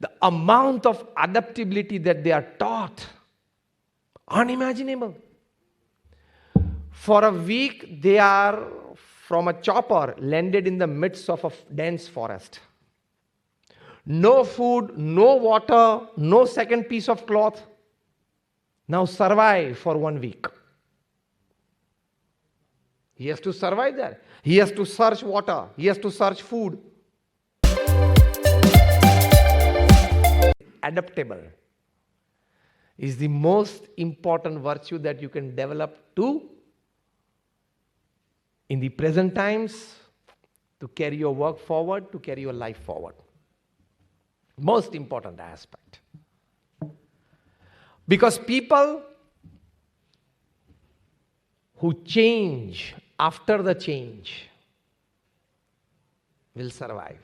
The amount of adaptability that they are taught, unimaginable. For a week, they are from a chopper landed in the midst of a dense forest. No food, no water, no second piece of cloth. Now survive for 1 week. He has to survive there. He has to search water. He has to search food. Adaptable is the most important virtue that you can develop in the present times, to carry your work forward, to carry your life forward. Most important aspect. Because people who change after the change will survive.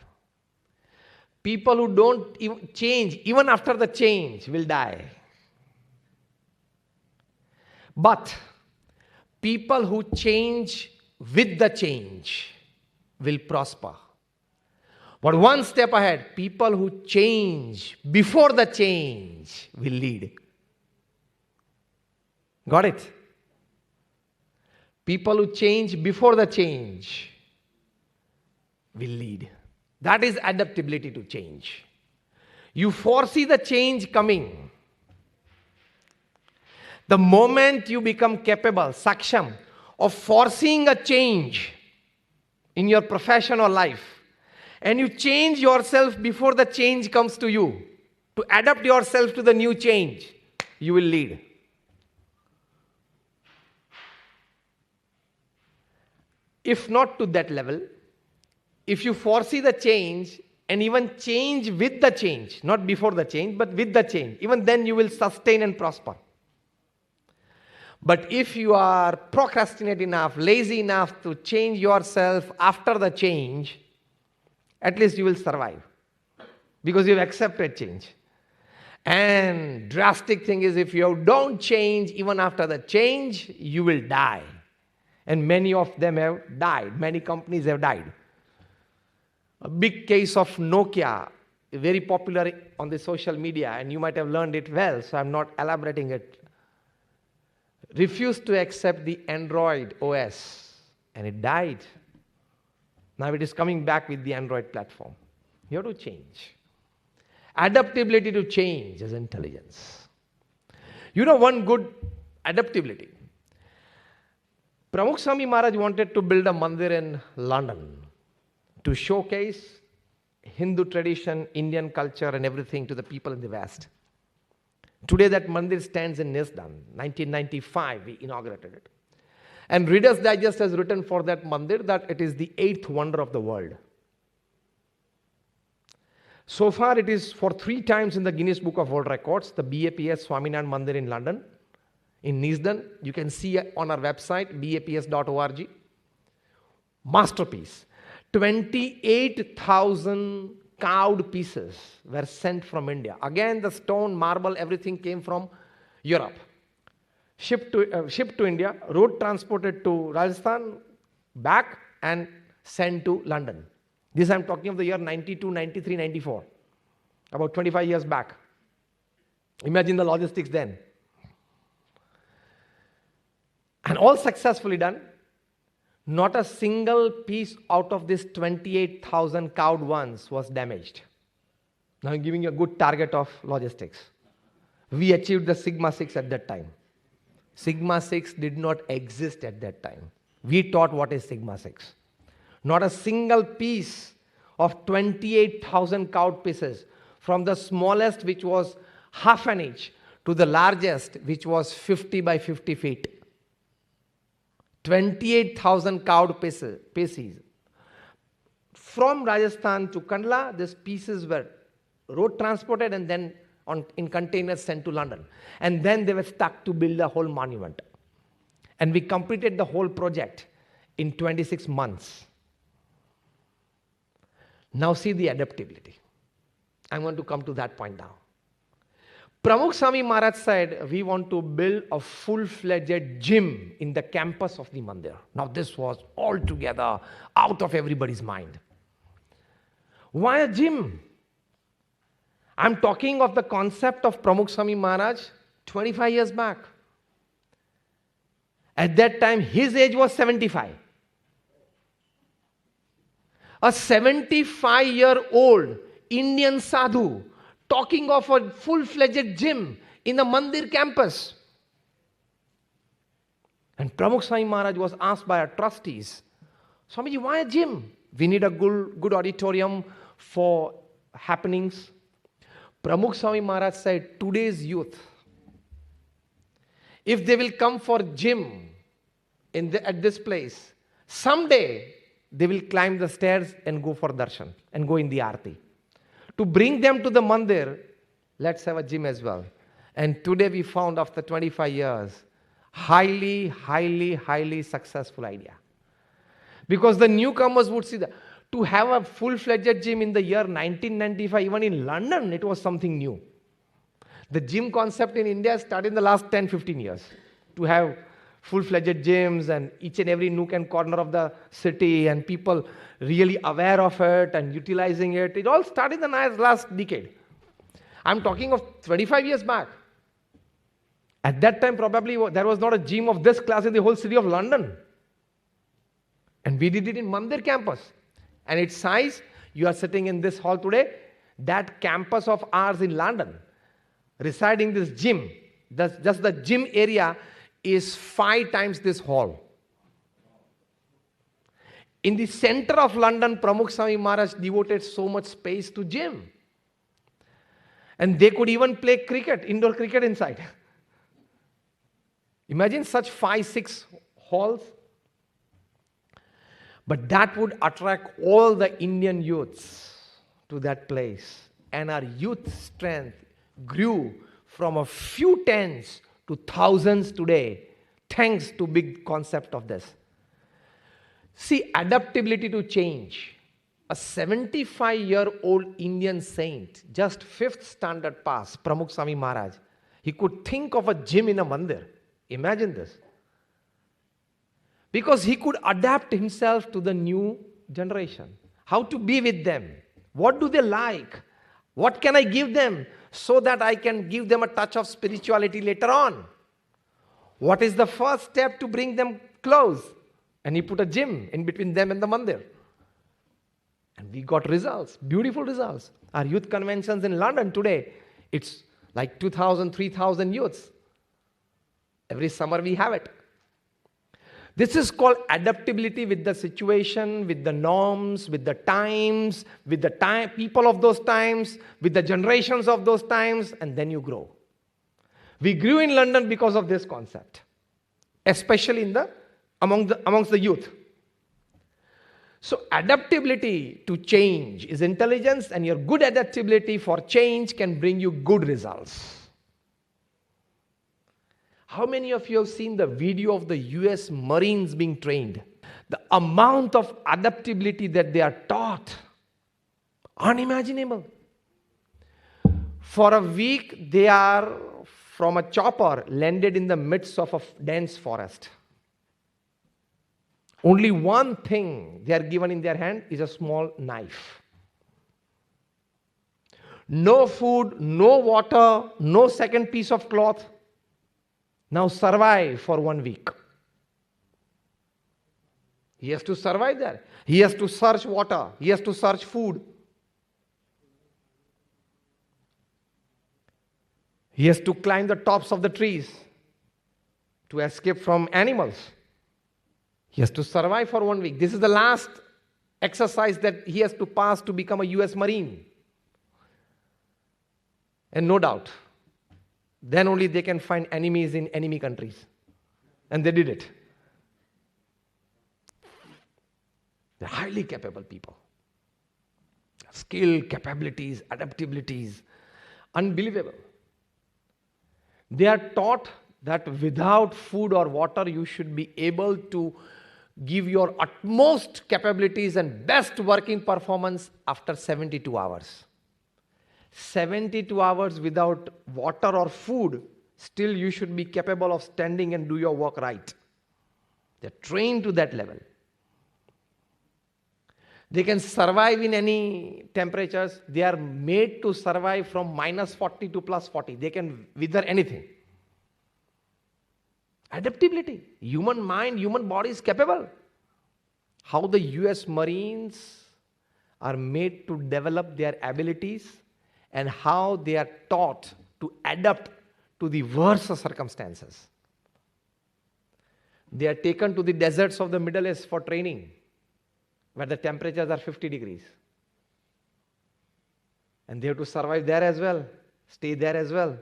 People who don't change even after the change will die. But people who change with the change will prosper. But one step ahead, people who change before the change will lead. Got it? People who change before the change will lead. That is adaptability to change. You foresee the change coming. The moment you become capable, saksham, of foreseeing a change in your profession or life, and you change yourself before the change comes to you, to adapt yourself to the new change, you will lead. If not to that level, if you foresee the change and even change with the change, not before the change, but with the change, even then you will sustain and prosper. But if you are procrastinate enough, lazy enough to change yourself after the change, at least you will survive, because you have accepted change. And drastic thing is, if you don't change even after the change, you will die. And many of them have died. Many companies have died. A big case of Nokia, very popular on the social media, and you might have learned it well, so I'm not elaborating it. Refused to accept the Android OS, and it died. Now it is coming back with the Android platform. You have to change. Adaptability to change is intelligence. You know one good adaptability. Pramukh Swami Maharaj wanted to build a mandir in London to showcase Hindu tradition, Indian culture and everything to the people in the West. Today that mandir stands in Nisdan. 1995 we inaugurated it. And Reader's Digest has written for that mandir that it is the 8th wonder of the world. So far it is for 3 times in the Guinness Book of World Records, the BAPS Swaminarayan Mandir in London, in Nisdan. You can see on our website, baps.org. Masterpiece. 28,000 carved pieces were sent from India. Again, the stone, marble, everything came from Europe. Shipped to India, road transported to Rajasthan, back and sent to London. This I'm talking of the year 92, 93, 94. About 25 years back. Imagine the logistics then. And all successfully done. Not a single piece out of this 28,000 carved ones was damaged. Now I'm giving you a good target of logistics. We achieved the Sigma 6 at that time. Sigma 6 did not exist at that time. We taught what is Sigma 6. Not a single piece of 28,000 carved pieces, from the smallest, which was half an inch, to the largest, which was 50 by 50 feet. 28,000 carved pieces. From Rajasthan to Kandla, these pieces were road transported and then in containers sent to London. And then they were stuck to build a whole monument. And we completed the whole project in 26 months. Now see the adaptability. I'm going to come to that point now. Pramukh Swami Maharaj said, we want to build a full-fledged gym in the campus of the mandir. Now this was altogether out of everybody's mind. Why a gym? I'm talking of the concept of Pramukh Swami Maharaj 25 years back. At that time, his age was 75. A 75-year-old Indian sadhu talking of a full-fledged gym in the Mandir campus. And Pramukh Swami Maharaj was asked by our trustees, Swamiji, why a gym? We need a good auditorium for happenings. Pramukh Swami Maharaj said, today's youth, if they will come for gym at this place, someday they will climb the stairs and go for darshan and go in the Arti. To bring them to the mandir, let's have a gym as well. And today we found, after 25 years, highly successful idea. Because the newcomers would see that. To have a full-fledged gym in the year 1995, even in London, it was something new. The gym concept in India started in the last 10-15 years. To have full-fledged gyms and each and every nook and corner of the city, and people really aware of it and utilizing it. It all started in the last decade. I'm talking of 25 years back. At that time, probably there was not a gym of this class in the whole city of London. And we did it in Mandir campus. And its size, you are sitting in this hall today, that campus of ours in London, residing this gym, just the gym area is 5 times this hall. In the center of London, Pramukh Swami Maharaj devoted so much space to gym. And they could even play cricket, indoor cricket inside. Imagine such 5-6 halls. But that would attract all the Indian youths to that place. And our youth strength grew from a few tens to thousands today, thanks to big concept of this. See, adaptability to change. A 75-year-old Indian saint, just 5th standard pass, Pramukh Swami Maharaj, he could think of a gym in a mandir. Imagine this. Because he could adapt himself to the new generation. How to be with them. What do they like? What can I give them so that I can give them a touch of spirituality later on? What is the first step to bring them close? And he put a gym in between them and the mandir. And we got results, beautiful results. Our youth conventions in London today, it's like 2,000, 3,000 youths. Every summer we have it. This is called adaptability with the situation, with the norms, with the times, with the people of those times, with the generations of those times, and then you grow. We grew in London because of this concept, especially amongst the youth. So adaptability to change is intelligence, and your good adaptability for change can bring you good results. How many of you have seen the video of the US Marines being trained? The amount of adaptability that they are taught, unimaginable. For a week, they are from a chopper landed in the midst of a dense forest. Only one thing they are given in their hand is a small knife. No food, no water, no second piece of cloth. Now survive for 1 week. He has to survive there. He has to search water. He has to search food. He has to climb the tops of the trees to escape from animals. He has to survive for 1 week. This is the last exercise that he has to pass to become a US Marine. And no doubt, then only they can find enemies in enemy countries. And they did it. They're highly capable people. Skill, capabilities, adaptabilities, unbelievable. They are taught that without food or water, you should be able to give your utmost capabilities and best working performance after 72 hours. 72 hours without water or food, still you should be capable of standing and do your work right. They're trained to that level. They can survive in any temperatures. They are made to survive from -40 to +40. They can wither anything. Adaptability. Human mind, human body is capable. How the US Marines are made to develop their abilities and how they are taught to adapt to the worst circumstances. They are taken to the deserts of the Middle East for training, where the temperatures are 50 degrees. And they have to survive there as well, stay there as well.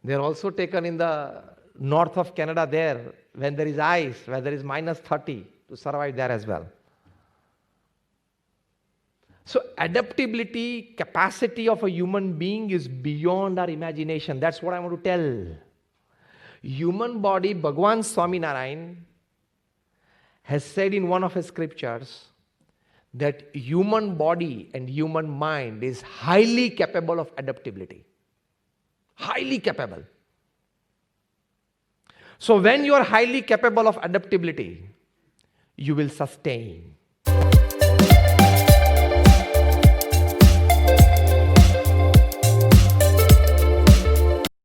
They are also taken in the north of Canada there, when there is ice, where there is -30, to survive there as well. So adaptability, capacity of a human being is beyond our imagination. That's what I want to tell. Human body, Bhagwan Swami Narayan has said in one of his scriptures that human body and human mind is highly capable of adaptability. Highly capable. So when you are highly capable of adaptability, you will sustain.